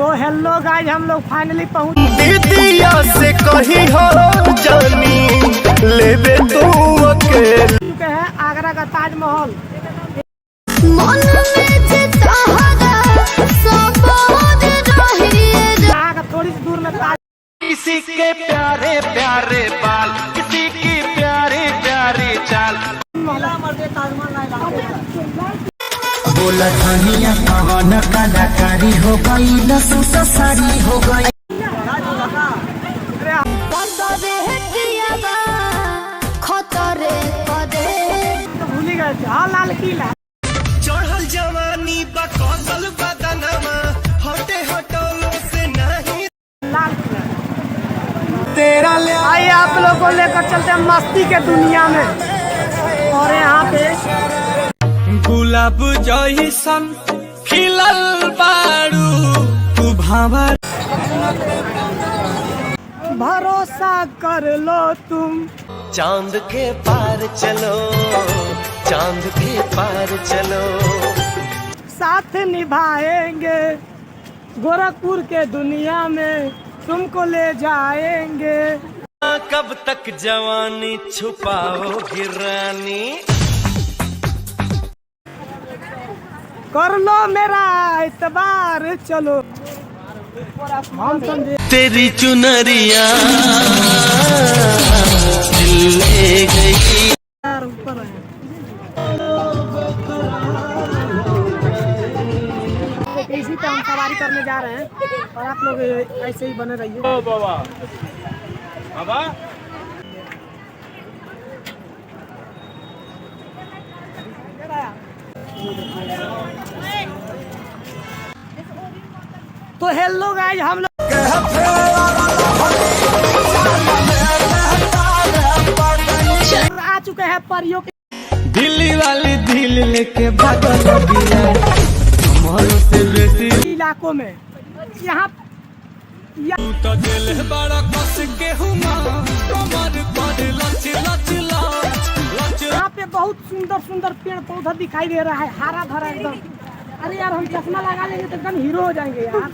तो hello guys, हम लोग फाइनली पहुंच दीदिया से कहीं हो जानी लेबे तू अकेले चुके हैं आगरा का ताजमहल। मन में थोड़ी सी दूर में ताज। किसी के प्यारे प्यारे बाल, किसी की प्यारी प्यारी चाल। बोला धनिया पवन कलाकारी हो गई, लसूस सारी हो गई। भूल ही गए थे। हाँ, लाल किला। चढ़ल जवानी बकौसल बदनमा हटे हटोलों से नहीं। लाल किला तेरा ले आइए, आप लोग को लेकर चलते हैं मस्ती के दुनिया में। और यहाँ पे गुलाब जइसन खिलल बारू तू भावर। भरोसा कर लो तुम, चांद के पार चलो, चांद के पार चलो। साथ निभाएंगे गोरखपुर के दुनिया में, तुमको ले जाएंगे। कब तक जवानी छुपाओगी रानी। कर लो मेरा इतबार, चलो हम समझे। तेरी चुनरिया दिल ले गई। ऊपर है। इसी पे हम सवारी करने जा रहे हैं और आप लोग ऐसे ही बने रहिए। बाबा बाबा तो हेलो गाइस, हम लोग आ चुके हैं परियों के दिल्ली वाली दिल लेके भागल से बेसी इलाकों में। यहाँ तो दिल बड़ा कस के हुमा कमर पर लच लच लच। यहाँ पे बहुत सुंदर सुंदर पेड़ पौधा दिखाई दे रहा है, हरा भरा एकदम। अरे यार, हम चश्मा लगा लेंगे तो एकदम हीरो हो जाएंगे यार।